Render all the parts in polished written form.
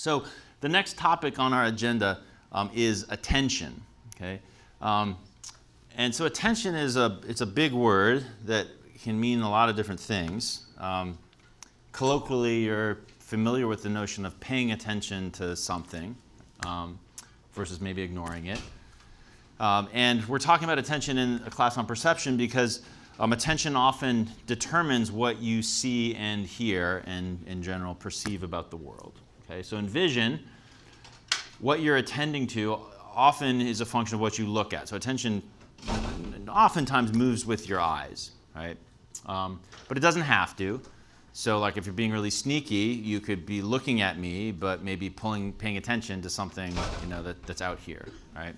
So the next topic on our agenda is attention. Okay, and so attention is it's a big word that can mean a lot of different things. Colloquially, you're familiar with the notion of paying attention to something versus maybe ignoring it. And we're talking about attention in a class on perception because attention often determines what you see and hear and, in general, perceive about the world. Okay? So in vision, what you're attending to often is a function of what you look at. So attention oftentimes moves with your eyes, right? But it doesn't have to. So like if you're being really sneaky, you could be looking at me, but maybe paying attention to something that's out here, right?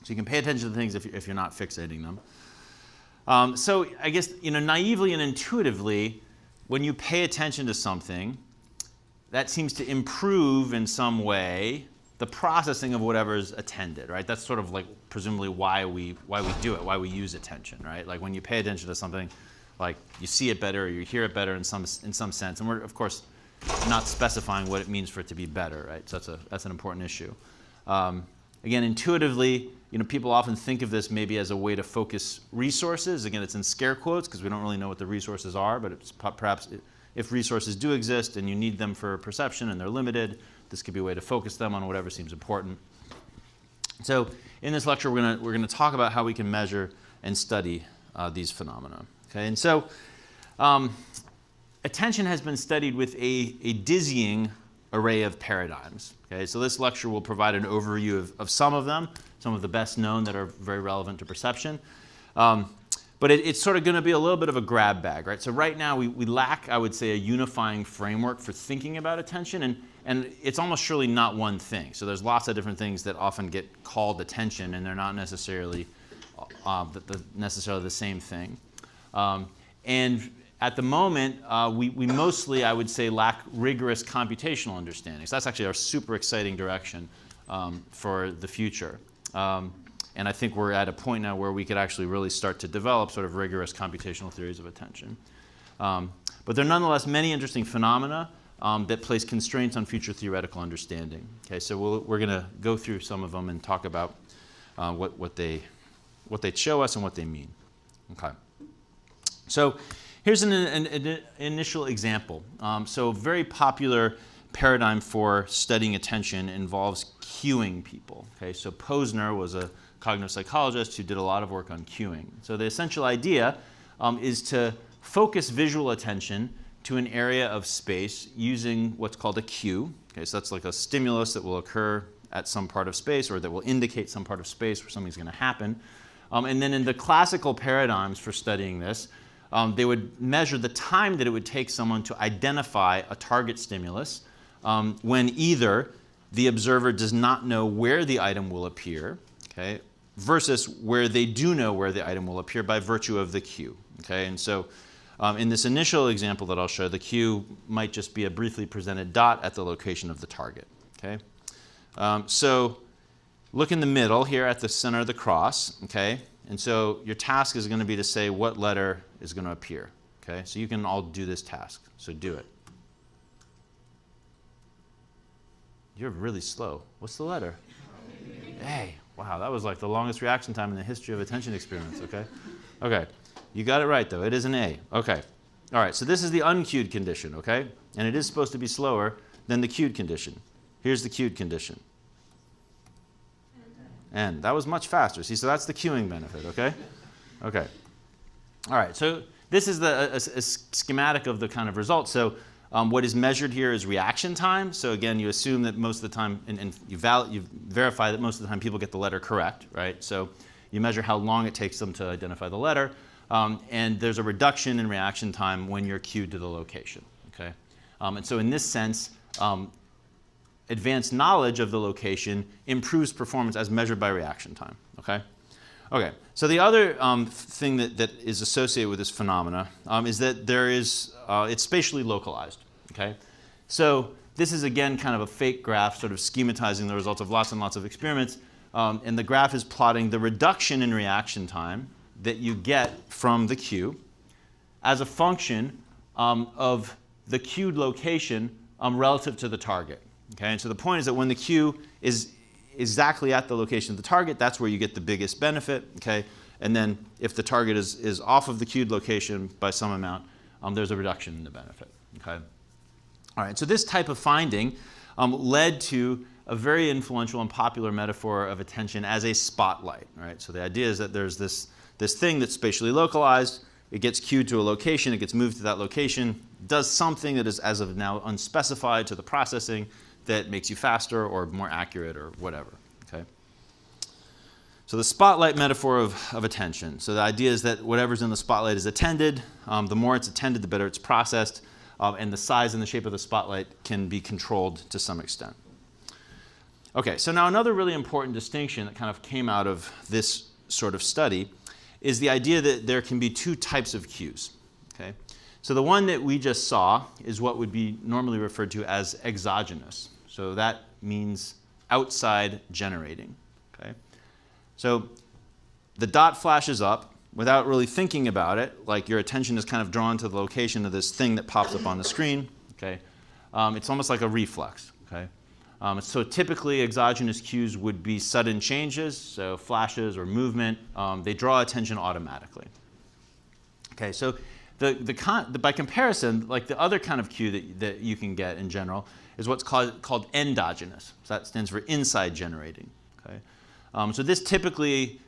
So you can pay attention to things if you're not fixating them. So I guess naively and intuitively, when you pay attention to something, that seems to improve in some way the processing of whatever's attended, right? That's sort of like presumably why we do it, why we use attention, right? Like when you pay attention to something, like you see it better or you hear it better in some sense. And we're of course not specifying what it means for it to be better, right? So that's an important issue. Again, intuitively, people often think of this maybe as a way to focus resources. Again, it's in scare quotes because we don't really know what the resources are, but it's perhaps if resources do exist and you need them for perception and they're limited, this could be a way to focus them on whatever seems important. So in this lecture, we're going to talk about how we can measure and study these phenomena. Okay, and so attention has been studied with a dizzying array of paradigms. Okay, so this lecture will provide an overview of some of them, some of the best known that are very relevant to perception. But it's sort of going to be a little bit of a grab bag, right? So right now we lack, I would say, a unifying framework for thinking about attention, and it's almost surely not one thing. So there's lots of different things that often get called attention, and they're not necessarily the same thing. And at the moment, we mostly, I would say, lack rigorous computational understanding. So that's actually our super exciting direction for the future. And I think we're at a point now where we could actually really start to develop sort of rigorous computational theories of attention. But there are nonetheless many interesting phenomena that place constraints on future theoretical understanding. Okay, so we're going to go through some of them and talk about what they show us and what they mean. Okay. So here's an initial example. So a very popular paradigm for studying attention involves cuing people. Okay, so Posner was a cognitive psychologist who did a lot of work on cuing. So the essential idea is to focus visual attention to an area of space using what's called a cue. Okay, so that's like a stimulus that will occur at some part of space or that will indicate some part of space where something's going to happen. And then in the classical paradigms for studying this, they would measure the time that it would take someone to identify a target stimulus when either the observer does not know where the item will appear, okay, versus where they do know where the item will appear by virtue of the cue. Okay? And so in this initial example that I'll show, the cue might just be a briefly presented dot at the location of the target. Okay? So look in the middle here at the center of the cross. Okay? And so your task is going to be to say what letter is going to appear. Okay? So you can all do this task. So do it. You're really slow. What's the letter? A. Wow, that was like the longest reaction time in the history of attention experiments, okay? Okay, you got it right though. It is an A. Okay. All right, so this is the uncued condition, okay? And it is supposed to be slower than the cued condition. Here's the cued condition. And that was much faster. See, so that's the cueing benefit, okay? Okay. All right, so this is a schematic of the kind of result. So what is measured here is reaction time. So again, you assume that most of the time, and you verify that most of the time people get the letter correct, right? So you measure how long it takes them to identify the letter. And there's a reduction in reaction time when you're cued to the location, okay? And so in this sense, advanced knowledge of the location improves performance as measured by reaction time, okay? Okay, so the other thing that is associated with this phenomena is that it's spatially localized, okay? So this is, again, kind of a fake graph sort of schematizing the results of lots and lots of experiments. And the graph is plotting the reduction in reaction time that you get from the cue as a function of the cued location relative to the target. Okay? And so the point is that when the cue is exactly at the location of the target, that's where you get the biggest benefit. Okay? And then if the target is off of the cued location by some amount, there's a reduction in the benefit. Okay? All right, so this type of finding led to a very influential and popular metaphor of attention as a spotlight. Right? So the idea is that there's this thing that's spatially localized. It gets cued to a location. It gets moved to that location, does something that is, as of now, unspecified to the processing that makes you faster or more accurate or whatever. Okay? So the spotlight metaphor of attention. So the idea is that whatever's in the spotlight is attended. The more it's attended, the better it's processed. And the size and the shape of the spotlight can be controlled to some extent. Okay, so now another really important distinction that kind of came out of this sort of study is the idea that there can be two types of cues. Okay? So the one that we just saw is what would be normally referred to as exogenous. So that means outside generating. Okay? So the dot flashes up without really thinking about it, like your attention is kind of drawn to the location of this thing that pops up on the screen. Okay? It's almost like a reflex. Okay? So typically exogenous cues would be sudden changes, so flashes or movement. They draw attention automatically. Okay, so by comparison, like the other kind of cue that you can get in general is what's called endogenous. So that stands for inside generating. Okay? So this typically,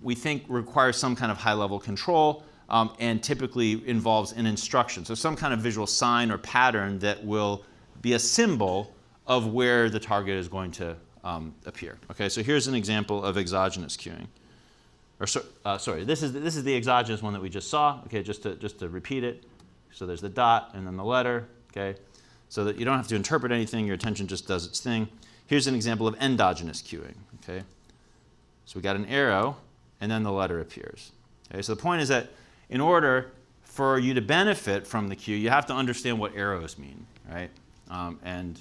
we think, requires some kind of high-level control and typically involves an instruction. So some kind of visual sign or pattern that will be a symbol of where the target is going to appear. Okay, so here's an example of exogenous cueing. Sorry, this is the exogenous one that we just saw. Okay, just to repeat it. So there's the dot and then the letter. Okay, so that you don't have to interpret anything. Your attention just does its thing. Here's an example of endogenous cueing. Okay, so we got an arrow and then the letter appears. Okay, so the point is that in order for you to benefit from the cue, you have to understand what arrows mean, right? And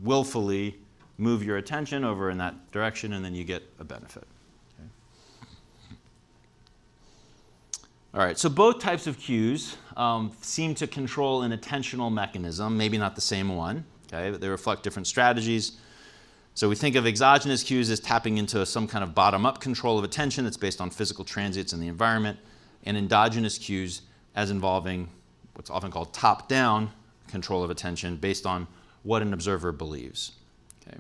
willfully move your attention over in that direction, and then you get a benefit. Okay. All right, so both types of cues seem to control an attentional mechanism, maybe not the same one, okay, but they reflect different strategies. So we think of exogenous cues as tapping into some kind of bottom-up control of attention that's based on physical transients in the environment, and endogenous cues as involving what's often called top-down control of attention based on what an observer believes. Okay.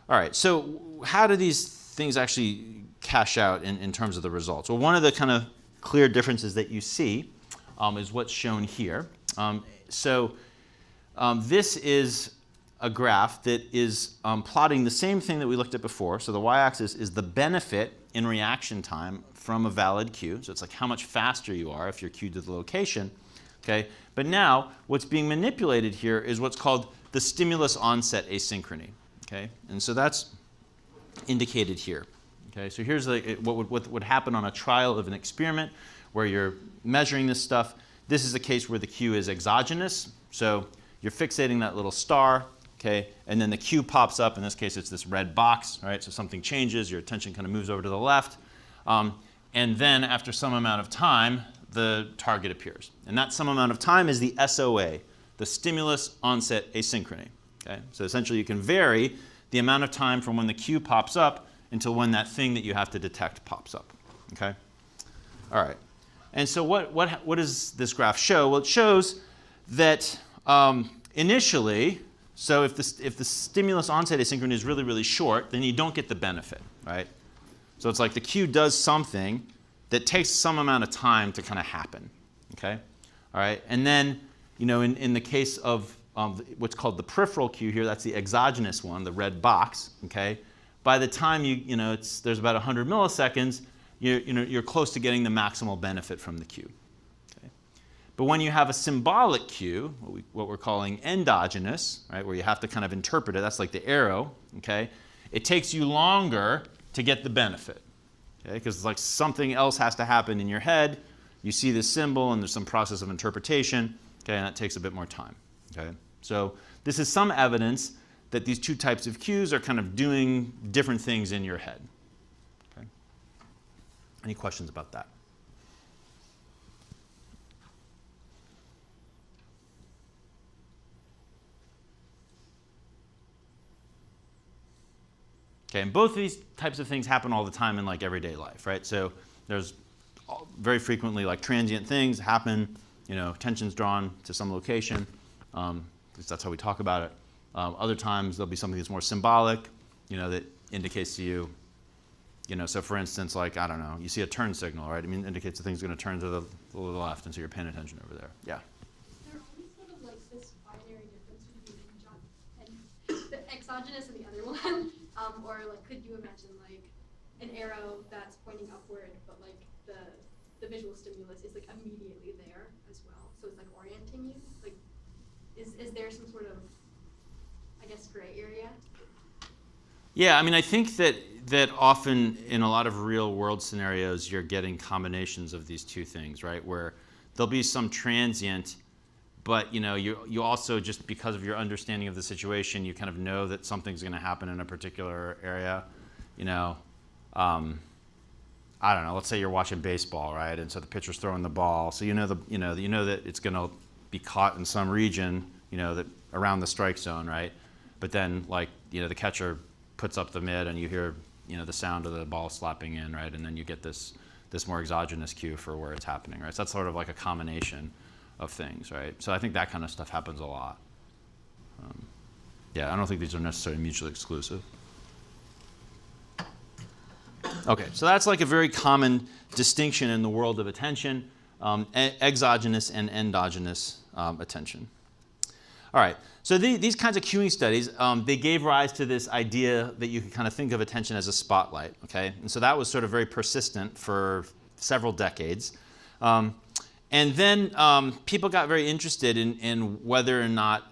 All right, so how do these things actually cash out in terms of the results? Well, one of the kind of clear differences that you see is what's shown here. This is a graph that is plotting the same thing that we looked at before. So the y-axis is the benefit in reaction time from a valid cue. So it's like how much faster you are if you're cued to the location. Okay? But now what's being manipulated here is what's called the stimulus onset asynchrony. Okay? And so that's indicated here. Okay? So here's what would happen on a trial of an experiment where you're measuring this stuff. This is a case where the cue is exogenous. So you're fixating that little star, okay? And then the cue pops up. In this case, it's this red box, right? So something changes. Your attention kind of moves over to the left. And then after some amount of time, the target appears. And that some amount of time is the SOA, the stimulus onset asynchrony. Okay? So essentially, you can vary the amount of time from when the cue pops up until when that thing that you have to detect pops up. Okay? All right. And so what does this graph show? Well, it shows that initially, so if the stimulus onset asynchrony is really, really short, then you don't get the benefit, right? So it's like the cue does something that takes some amount of time to kind of happen. Okay? All right. And then, you know, in the case of what's called the peripheral cue here, that's the exogenous one, the red box. Okay? By the time there's about 100 milliseconds, you're close to getting the maximal benefit from the cue. Okay? But when you have a symbolic cue, what we're calling endogenous, right, where you have to kind of interpret it, that's like the arrow. Okay? It takes you longer to get the benefit. Okay? Because it's like something else has to happen in your head. You see this symbol, and there's some process of interpretation. Okay? And that takes a bit more time. Okay? So this is some evidence that these two types of cues are kind of doing different things in your head. Okay? Any questions about that? Okay, and both of these types of things happen all the time in like everyday life, right? So there's very frequently like transient things happen, attention's drawn to some location, because that's how we talk about it. Other times there'll be something that's more symbolic, that indicates to you, so for instance, like, I don't know, you see a turn signal, right? It indicates the thing's going to turn to the left, and so you're paying attention over there. Yeah? There always sort of like this binary difference between the exogenous and the other one. Or like, could you imagine like an arrow that's pointing upward, but like the visual stimulus is like immediately there as well, so it's like orienting you. Like, is there some sort of, I guess, gray area? Yeah, I mean, I think that often in a lot of real world scenarios, you're getting combinations of these two things, right? Where there'll be some transient, but you also, just because of your understanding of the situation, you kind of know that something's going to happen in a particular area. I don't know. Let's say you're watching baseball, right? And so the pitcher's throwing the ball, so you know that it's going to be caught in some region, that around the strike zone, right? But then, like, the catcher puts up the mid, and you hear the sound of the ball slapping in, right? And then you get this more exogenous cue for where it's happening, right? So that's sort of like a combination of things, right? So I think that kind of stuff happens a lot. Yeah, I don't think these are necessarily mutually exclusive. Okay, so that's like a very common distinction in the world of attention, exogenous and endogenous attention. All right, so these kinds of cueing studies, they gave rise to this idea that you could kind of think of attention as a spotlight, okay? And so that was sort of very persistent for several decades. And then people got very interested in whether or not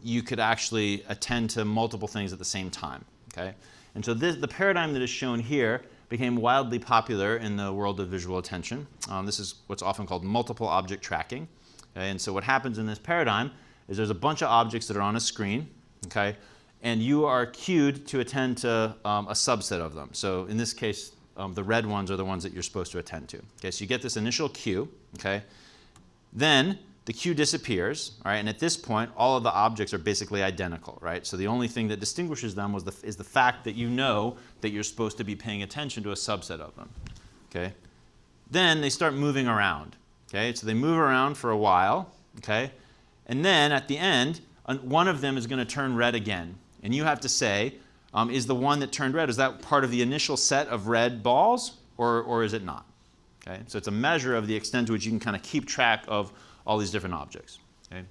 you could actually attend to multiple things at the same time, okay? And so the paradigm that is shown here became wildly popular in the world of visual attention. This is what's often called multiple object tracking. Okay? And so what happens in this paradigm is there's a bunch of objects that are on a screen, okay? And you are cued to attend to a subset of them. So in this case, the red ones are the ones that you're supposed to attend to. Okay, so you get this initial cue, okay? Then the cue disappears, all right? And at this point, all of the objects are basically identical, right? So the only thing that distinguishes them is the fact that you know that you're supposed to be paying attention to a subset of them, okay? Then they start moving around, okay? So they move around for a while, okay? And then at the end, one of them is going to turn red again. And you have to say, is the one that turned red, is that part of the initial set of red balls, or is it not? Okay? So it's a measure of the extent to which you can kind of keep track of all these different objects. Okay?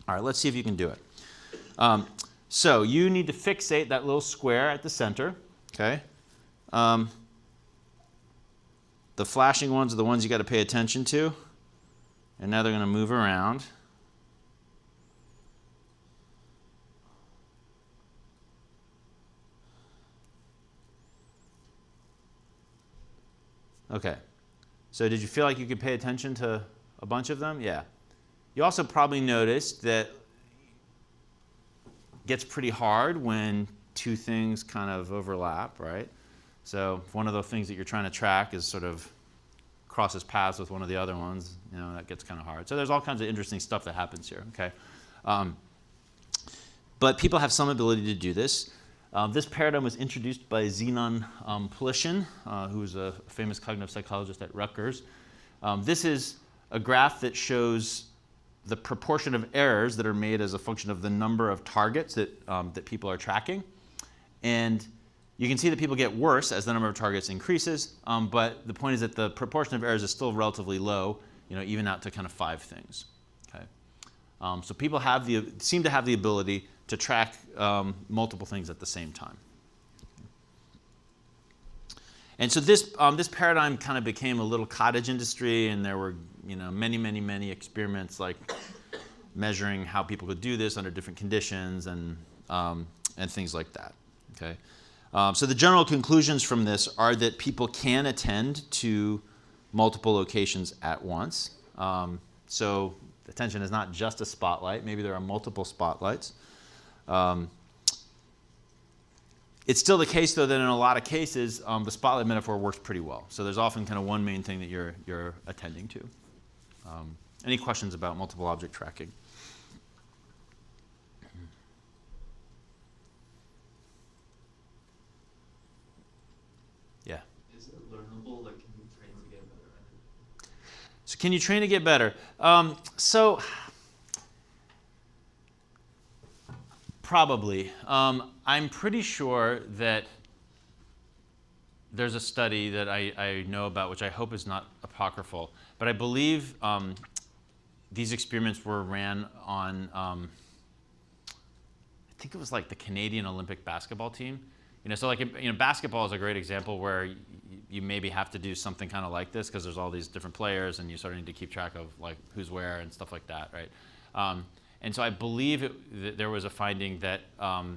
All right, let's see if you can do it. So you need to fixate that little square at the center. Okay? The flashing ones are the ones you got to pay attention to. And now they're going to move around. Okay, so did you feel like you could pay attention to a bunch of them? Yeah. You also probably noticed that it gets pretty hard when two things kind of overlap, right? So if one of the things that you're trying to track is sort of crosses paths with one of the other ones, that gets kind of hard. So there's all kinds of interesting stuff that happens here, okay? But people have some ability to do this. This paradigm was introduced by Zenon Plishin, who is a famous cognitive psychologist at Rutgers. This is a graph that shows the proportion of errors that are made as a function of the number of targets that people are tracking. And you can see that people get worse as the number of targets increases, but the point is that the proportion of errors is still relatively low, even out to kind of 5 things. Okay? So people seem to have the ability to track multiple things at the same time. And so this paradigm kind of became a little cottage industry, and there were many experiments like measuring how people could do this under different conditions and things like that. Okay, so the general conclusions from this are that people can attend to multiple locations at once. So attention is not just a spotlight. Maybe there are multiple spotlights. It's still the case, though, that in a lot of cases, the spotlight metaphor works pretty well. So there's often kind of one main thing that you're attending to. Any questions about multiple object tracking? Can you train to get better? So probably. I'm pretty sure that there's a study that I know about, which I hope is not apocryphal, but I believe these experiments were ran on, I think it was like the Canadian Olympic basketball team. So like, basketball is a great example where you maybe have to do something kind of like this because there's all these different players and you sort of need to keep track of like who's where and stuff like that, right? And so I believe that there was a finding that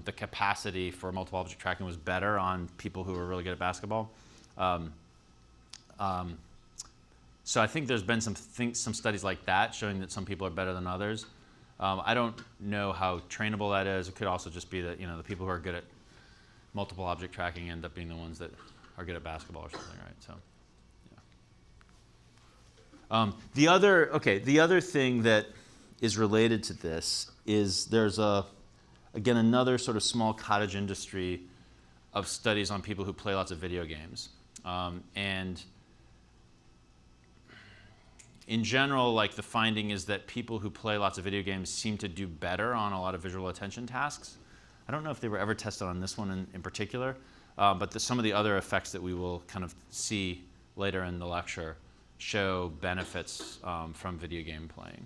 the capacity for multiple object tracking was better on people who were really good at basketball. So I think there's been some studies like that showing that some people are better than others. I don't know how trainable that is. It could also just be that the people who are good at multiple object tracking end up being the ones that are good at basketball or something, right? So, yeah. The other thing that is related to this is there's again another sort of small cottage industry of studies on people who play lots of video games, and in general, like the finding is that people who play lots of video games seem to do better on a lot of visual attention tasks. I don't know if they were ever tested on this one in particular, but some of the other effects that we will kind of see later in the lecture show benefits from video game playing.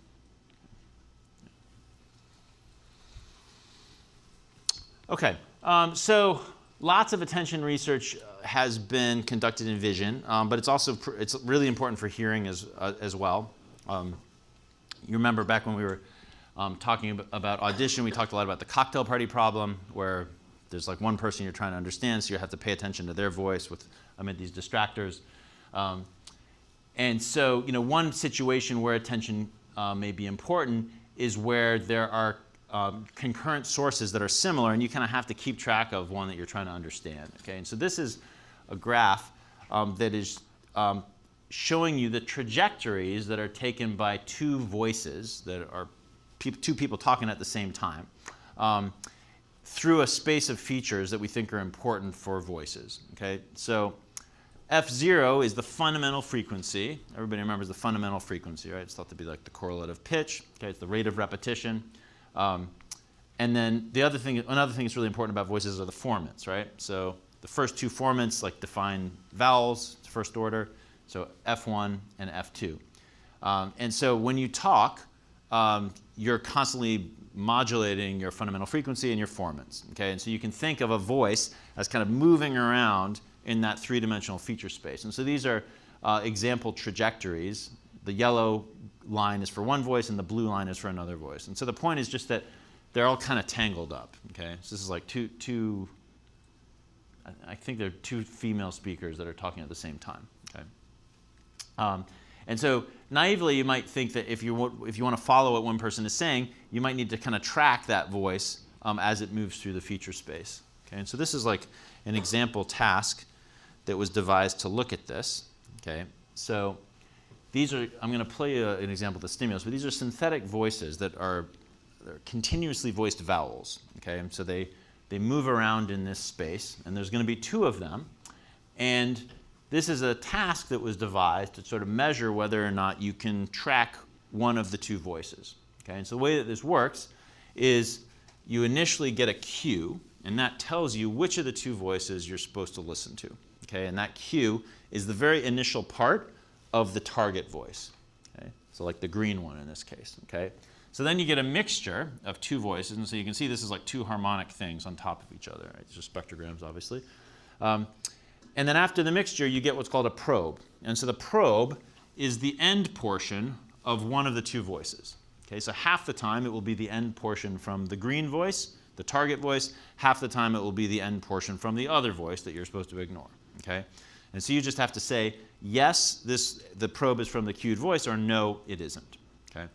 Okay, so lots of attention research has been conducted in vision, but it's really important for hearing as well. You remember back when we were talking about audition, we talked a lot about the cocktail party problem, where there's like one person you're trying to understand, so you have to pay attention to their voice amid these distractors. And so, one situation where attention may be important is where there are concurrent sources that are similar, and you kind of have to keep track of one that you're trying to understand. Okay, and so this is a graph that is showing you the trajectories that are taken by two voices that are two people talking at the same time through a space of features that we think are important for voices. Okay, so F0 is the fundamental frequency. Everybody remembers the fundamental frequency, right? It's thought to be like the correlate of pitch. Okay, it's the rate of repetition. And then another thing that's really important about voices are the formants, right? So the first two formants like define vowels, first order, so F1 and F2. And so when you talk, you're constantly modulating your fundamental frequency and your formants, okay? And so you can think of a voice as kind of moving around in that three-dimensional feature space. And so these are example trajectories. The yellow line is for one voice and the blue line is for another voice. And so the point is just that they're all kind of tangled up, okay? So this is like two I think they're two female speakers that are talking at the same time, okay? And so naively, you might think that if you want to follow what one person is saying, you might need to kind of track that voice as it moves through the feature space, okay? And so this is like an example task that was devised to look at this, okay? So these are, I'm going to play an example of the stimulus, but these are synthetic voices that are continuously voiced vowels, okay? And so they move around in this space, and there's going to be two of them. And this is a task that was devised to sort of measure whether or not you can track one of the two voices, okay? And so the way that this works is you initially get a cue, and that tells you which of the two voices you're supposed to listen to, okay? And that cue is the very initial part of the target voice, okay? So like the green one in this case, okay? So then you get a mixture of two voices, and so you can see this is like two harmonic things on top of each other, right? These are spectrograms, obviously. And then after the mixture, you get what's called a probe. And so the probe is the end portion of one of the two voices, okay? So half the time it will be the end portion from the green voice, the target voice. Half the time it will be the end portion from the other voice that you're supposed to ignore, okay? And so you just have to say, yes, the probe is from the cued voice, or no, it isn't, okay?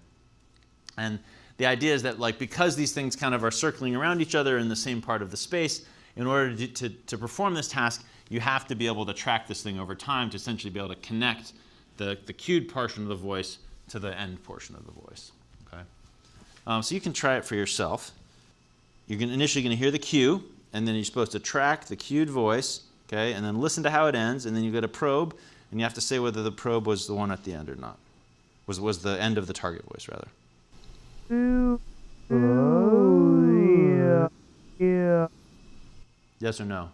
And the idea is that, like, because these things kind of are circling around each other in the same part of the space, in order to perform this task, you have to be able to track this thing over time to essentially be able to connect the cued portion of the voice to the end portion of the voice, okay? So you can try it for yourself. You're initially going to hear the cue, and then you're supposed to track the cued voice, okay, and then listen to how it ends, and then you get a probe, and you have to say whether the probe was the one at the end or not. was the end of the target voice, rather. Yes or no?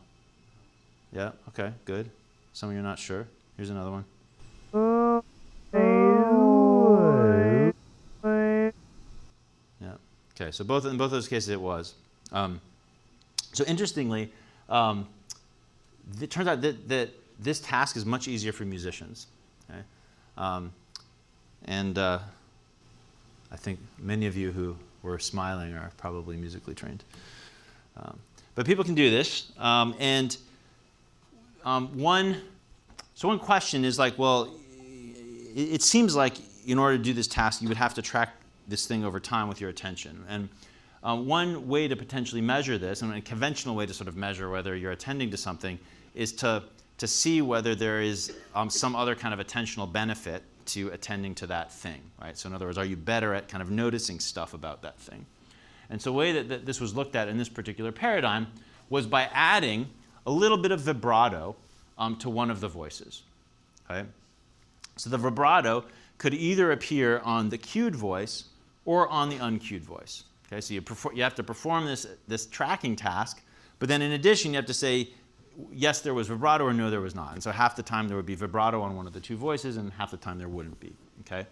Yeah, okay, good. Some of you are not sure. Here's another one. Yeah, okay, so in both those cases it was. So interestingly, it turns out that this task is much easier for musicians. Okay? And I think many of you who were smiling are probably musically trained. But people can do this. One question is like, well, it seems like in order to do this task, you would have to track this thing over time with your attention. And one way to potentially measure this, and a conventional way to sort of measure whether you're attending to something, is to see whether there is some other kind of attentional benefit to attending to that thing, right? So in other words, are you better at kind of noticing stuff about that thing? And so the way that this was looked at in this particular paradigm was by adding a little bit of vibrato to one of the voices, okay? So the vibrato could either appear on the cued voice or on the uncued voice. Okay, so you have to perform this tracking task, but then in addition you have to say, yes, there was vibrato, or no, there was not. And so half the time there would be vibrato on one of the two voices, and half the time there wouldn't be. Okay,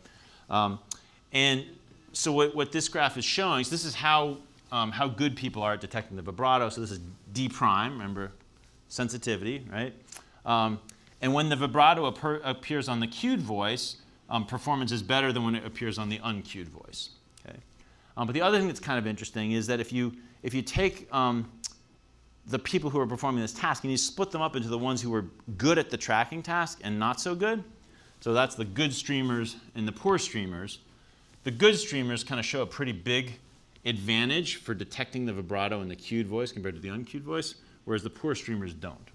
and so what this graph is showing, so this is how good people are at detecting the vibrato. So this is D prime, remember, sensitivity, right? And when the vibrato appears on the cued voice, performance is better than when it appears on the uncued voice. Okay? But the other thing that's kind of interesting is that if you take the people who are performing this task and you split them up into the ones who were good at the tracking task and not so good, so that's the good streamers and the poor streamers, the good streamers kind of show a pretty big advantage for detecting the vibrato in the cued voice compared to the uncued voice, whereas the poor streamers don't.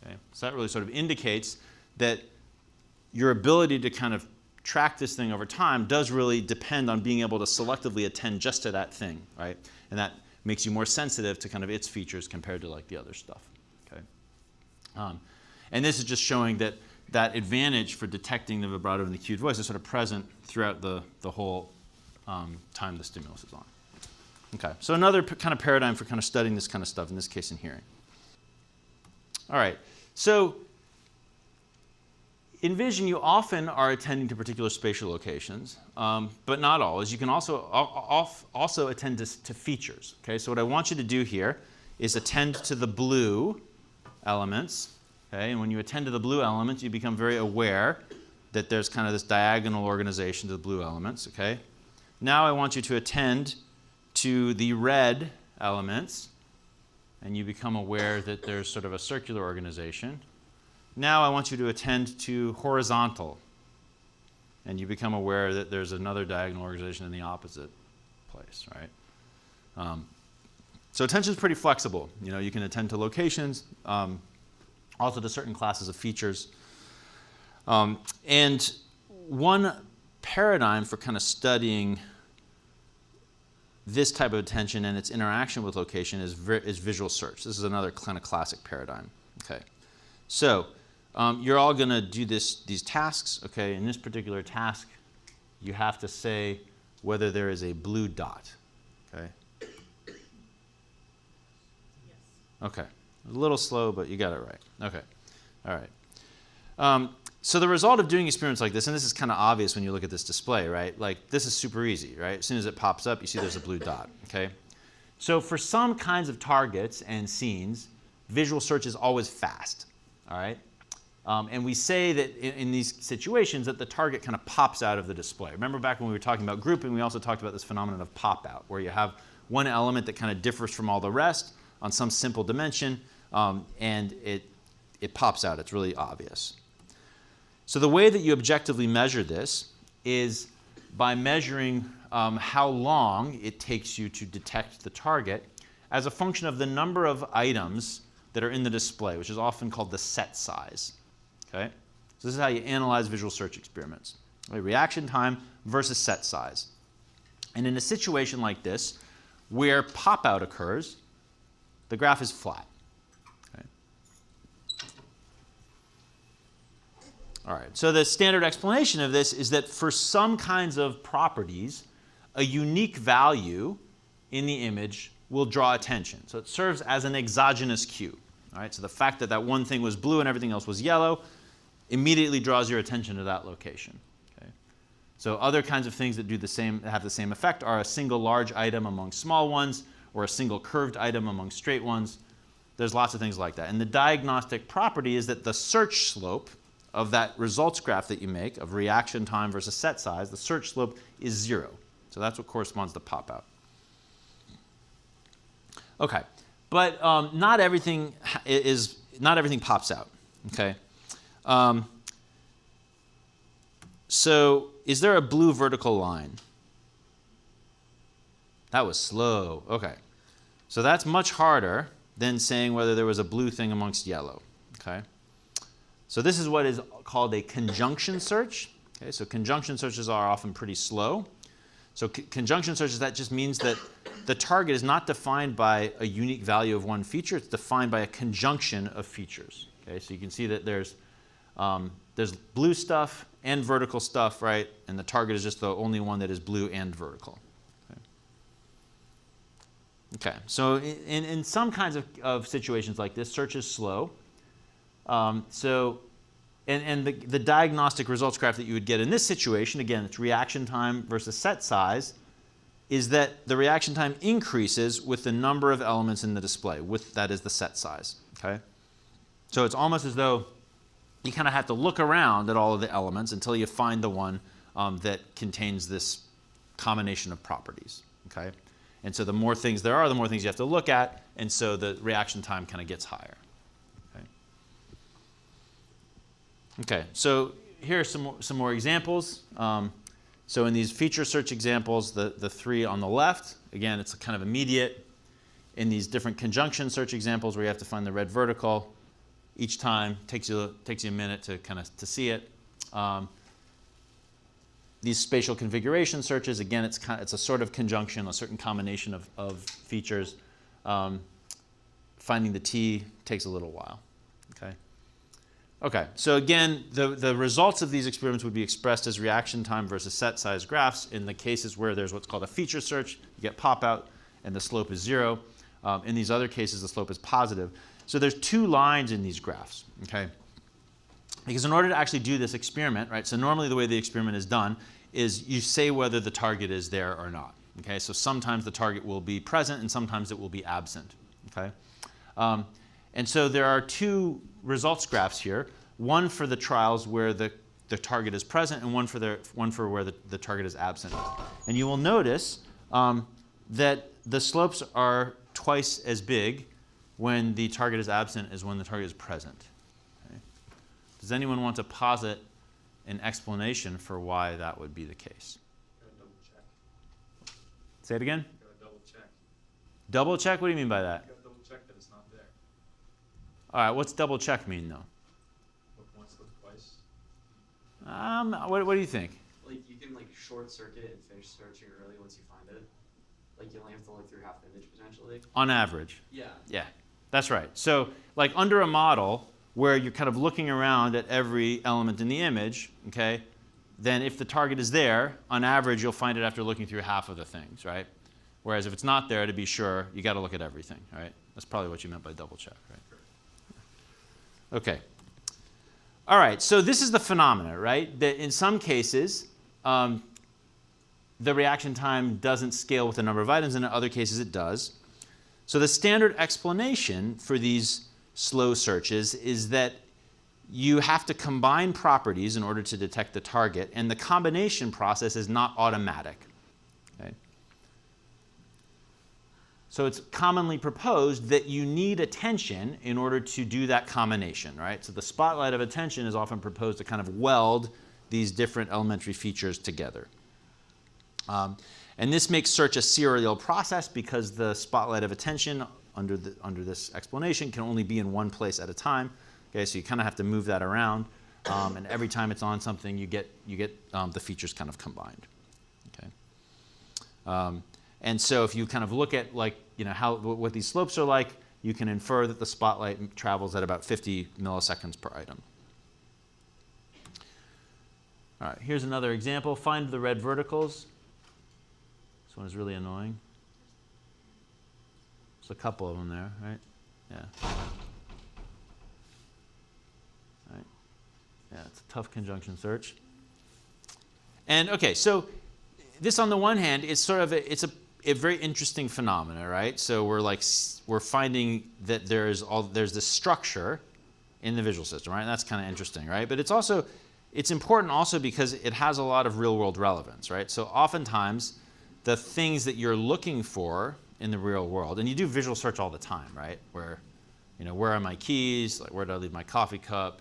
Okay? So that really sort of indicates that your ability to kind of track this thing over time does really depend on being able to selectively attend just to that thing, right? And that makes you more sensitive to kind of its features compared to like the other stuff. Okay? And this is just showing that advantage for detecting the vibrato in the cued voice is sort of present throughout the whole time the stimulus is on. Okay, so another kind of paradigm for kind of studying this kind of stuff, in this case in hearing. All right, so in vision, you often are attending to particular spatial locations, but not always. You can also attend to features. Okay, so what I want you to do here is attend to the blue elements. Okay, and when you attend to the blue elements, you become very aware that there's kind of this diagonal organization to the blue elements. Okay, now I want you to attend to the red elements, and you become aware that there's sort of a circular organization. Now I want you to attend to horizontal, and you become aware that there's another diagonal organization in the opposite place, right? So attention is pretty flexible. You know, you can attend to locations, also to certain classes of features. And one paradigm for kind of studying this type of attention and its interaction with location is visual search. This is another kind of classic paradigm. Okay, so you're all going to do these tasks. Okay, in this particular task, you have to say whether there is a blue dot. Okay. Yes. Okay, a little slow, but you got it right. Okay, all right. So the result of doing experiments like this, and this is kind of obvious when you look at this display, right? Like this is super easy, right? As soon as it pops up, you see there's a blue dot, okay? So for some kinds of targets and scenes, visual search is always fast, all right? And we say that in these situations that the target kind of pops out of the display. Remember back when we were talking about grouping, we also talked about this phenomenon of pop-out, where you have one element that kind of differs from all the rest on some simple dimension, and it pops out. It's really obvious. So the way that you objectively measure this is by measuring how long it takes you to detect the target as a function of the number of items that are in the display, which is often called the set size. Okay? So this is how you analyze visual search experiments. Okay, reaction time versus set size. And in a situation like this, where pop-out occurs, the graph is flat. Okay? All right, so the standard explanation of this is that for some kinds of properties, a unique value in the image will draw attention. So it serves as an exogenous cue. All right, so the fact that that one thing was blue and everything else was yellow immediately draws your attention to that location. Okay? So other kinds of things that do the same, have the same effect are a single large item among small ones, or a single curved item among straight ones. There's lots of things like that. And the diagnostic property is that the search slope of that results graph that you make of reaction time versus set size, the search slope is 0. So that's what corresponds to pop out. Okay, but not everything pops out. Okay, so is there a blue vertical line? That was slow. Okay, so that's much harder than saying whether there was a blue thing amongst yellow. Okay, so this is what is called a conjunction search. Okay, so conjunction searches are often pretty slow. So conjunction searches, that just means that the target is not defined by a unique value of one feature. It's defined by a conjunction of features. Okay, so you can see that there's blue stuff and vertical stuff, right? And the target is just the only one that is blue and vertical. Okay, so in some kinds of situations like this, search is slow. And the diagnostic results graph that you would get in this situation, again, it's reaction time versus set size, is that the reaction time increases with the number of elements in the display, that is the set size. Okay? So it's almost as though you kind of have to look around at all of the elements until you find the one that contains this combination of properties. Okay? And so the more things there are, the more things you have to look at, and so the reaction time kind of gets higher. Okay, so here are some more examples. So in these feature search examples, the three on the left, again, it's kind of immediate. In these different conjunction search examples where you have to find the red vertical, each time takes you a minute to to see it. These spatial configuration searches, again, it's a sort of conjunction, a certain combination of features. Finding the T takes a little while. Okay. Okay, so again, the results of these experiments would be expressed as reaction time versus set size graphs. In the cases where there's what's called a feature search, you get pop out and the slope is 0. In these other cases, the slope is positive. So there's two lines in these graphs, okay? Because in order to actually do this experiment, right, so normally the way the experiment is done is you say whether the target is there or not, okay? So sometimes the target will be present and sometimes it will be absent, okay? And so there are two results graphs here, one for the trials where the target is present and one for where the target is absent. And you will notice that the slopes are twice as big when the target is absent as when the target is present. Okay. Does anyone want to posit an explanation for why that would be the case? Gotta double check. Say it again? Gotta double check. Double check? What do you mean by that? Gotta double check that it's not there. All right, what's double check mean though? Look once, look twice. What do you think? Like you can like short circuit and finish searching early once you find it. Like you only have to look through half the image potentially. On average. Yeah. Yeah, that's right. So like under a model where you're kind of looking around at every element in the image, okay, then if the target is there, on average you'll find it after looking through half of the things, right? Whereas if it's not there, to be sure, you got to look at everything, right? That's probably what you meant by double check, right? Okay. All right, so this is the phenomena, right? That in some cases, the reaction time doesn't scale with the number of items, and in other cases it does. So the standard explanation for these slow searches is that you have to combine properties in order to detect the target, and the combination process is not automatic. Okay? So it's commonly proposed that you need attention in order to do that combination, right? So the spotlight of attention is often proposed to kind of weld these different elementary features together. And this makes search a serial process because the spotlight of attention under this explanation can only be in one place at a time. Okay, so you kind of have to move that around, and every time it's on something, you get the features kind of combined. Okay. And so if you kind of look at what these slopes are like, you can infer that the spotlight travels at about 50 milliseconds per item. All right, here's another example. Find the red verticals. This one is really annoying. There's a couple of them there, right? Yeah. Right. Yeah, it's a tough conjunction search. And okay, so this on the one hand is sort of it's a very interesting phenomena, right? So we're finding that there's this structure in the visual system, right? And that's kind of interesting, right? But it's important also because it has a lot of real world relevance, right? So oftentimes the things that you're looking for in the real world, and you do visual search all the time, right? Where are my keys? Like, where did I leave my coffee cup?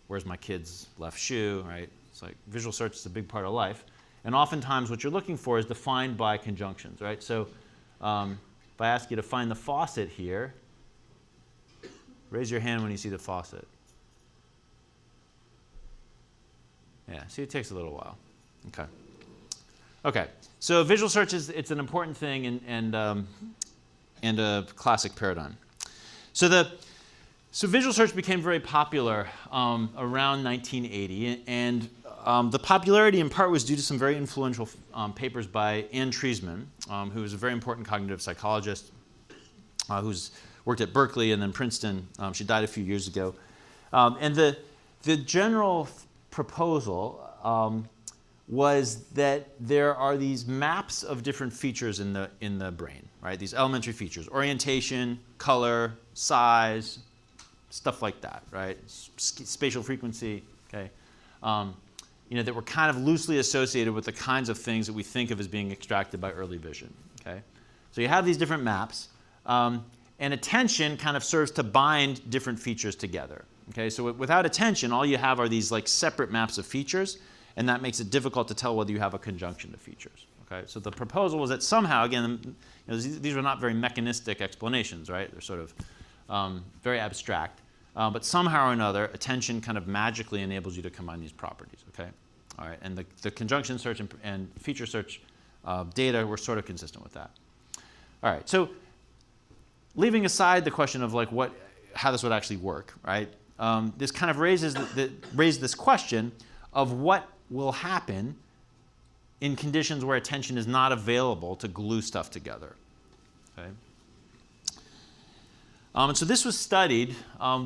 Where's my kid's left shoe, right? It's like visual search is a big part of life. And oftentimes what you're looking for is defined by conjunctions, right? So if I ask you to find the faucet here, raise your hand when you see the faucet. Yeah, see, it takes a little while. Okay. Okay, so visual search it's an important thing and a classic paradigm. So visual search became very popular around 1980, and the popularity in part was due to some very influential papers by Anne Treisman, who was a very important cognitive psychologist who's worked at Berkeley and then Princeton. She died a few years ago. And the general proposal was that there are these maps of different features in the brain, right? These elementary features: orientation, color, size, stuff like that, right? Spatial frequency, okay? That were kind of loosely associated with the kinds of things that we think of as being extracted by early vision, okay? So you have these different maps, and attention kind of serves to bind different features together, okay? So without attention, all you have are these like separate maps of features, and that makes it difficult to tell whether you have a conjunction of features, okay? So the proposal was that somehow, again, these were not very mechanistic explanations, right? They're sort of very abstract. But somehow or another, attention kind of magically enables you to combine these properties, okay? All right, and the conjunction search and feature search data were sort of consistent with that. All right, so leaving aside the question of like how this would actually work, right? This kind of raised this question of what will happen in conditions where attention is not available to glue stuff together, okay? And so this was studied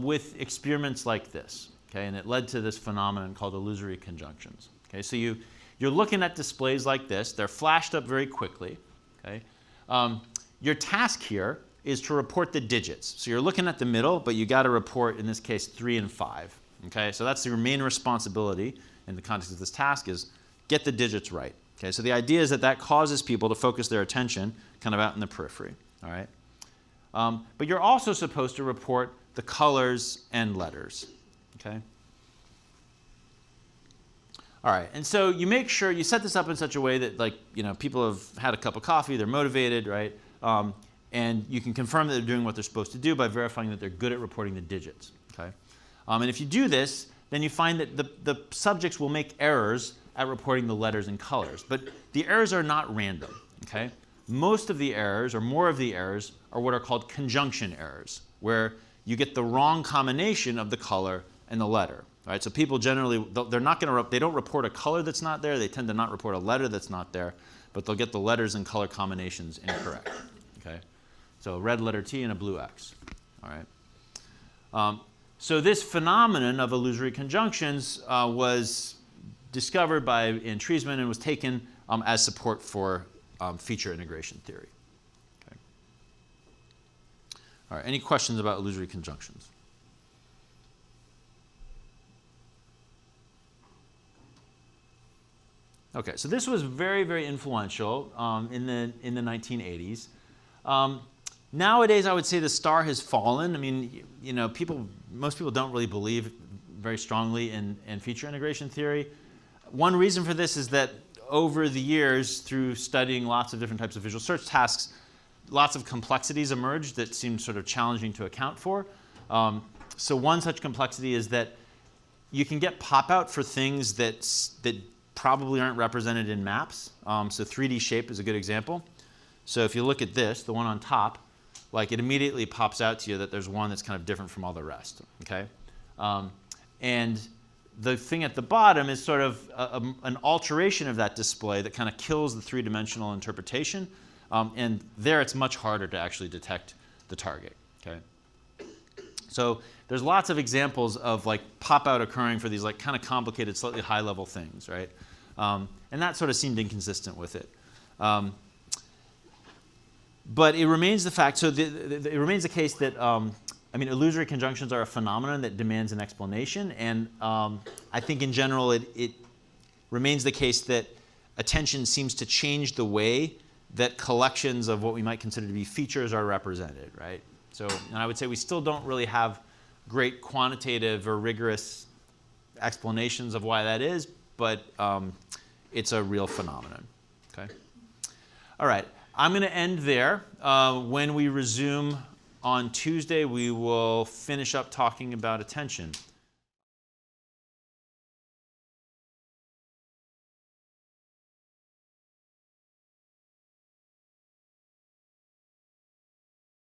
with experiments like this, okay, and it led to this phenomenon called illusory conjunctions. Okay, so you're looking at displays like this. They're flashed up very quickly. Okay, your task here is to report the digits. So you're looking at the middle, but you got to report, in this case, 3 and 5. Okay, so that's your main responsibility in the context of this task is get the digits right. Okay, so the idea is that causes people to focus their attention kind of out in the periphery. All right. But you're also supposed to report the colors and letters, okay? All right, and so you make sure you set this up in such a way that, people have had a cup of coffee, they're motivated, right? And you can confirm that they're doing what they're supposed to do by verifying that they're good at reporting the digits, okay? And if you do this, then you find that the subjects will make errors at reporting the letters and colors. But the errors are not random, okay? Most of the errors, or more of the errors, are what are called conjunction errors, where you get the wrong combination of the color and the letter. Right? So people generally, they don't report a color that's not there. They tend to not report a letter that's not there, but they'll get the letters and color combinations incorrect. Okay? So a red letter T and a blue X. All right? So this phenomenon of illusory conjunctions was discovered by Anne Treisman and was taken as support for feature integration theory. Okay. All right, any questions about illusory conjunctions? Okay, so this was very, very influential in the 1980s. Nowadays, I would say the star has fallen. I mean, most people don't really believe very strongly in feature integration theory. One reason for this is that over the years, through studying lots of different types of visual search tasks, lots of complexities emerged that seem sort of challenging to account for. So one such complexity is that you can get pop-out for things that probably aren't represented in maps. So 3D shape is a good example. So if you look at this, the one on top, like it immediately pops out to you that there's one that's kind of different from all the rest. Okay, and the thing at the bottom is sort of an alteration of that display that kind of kills the three-dimensional interpretation. And there it's much harder to actually detect the target. Okay? So there's lots of examples of like pop-out occurring for these like kind of complicated, slightly high-level things, right? And that sort of seemed inconsistent with it. But it remains the fact, so it remains the case that, I mean, illusory conjunctions are a phenomenon that demands an explanation. And I think in general, it remains the case that attention seems to change the way that collections of what we might consider to be features are represented, right? So, and I would say we still don't really have great quantitative or rigorous explanations of why that is, but it's a real phenomenon, okay? All right, I'm going to end there. When we resume on Tuesday, we will finish up talking about attention.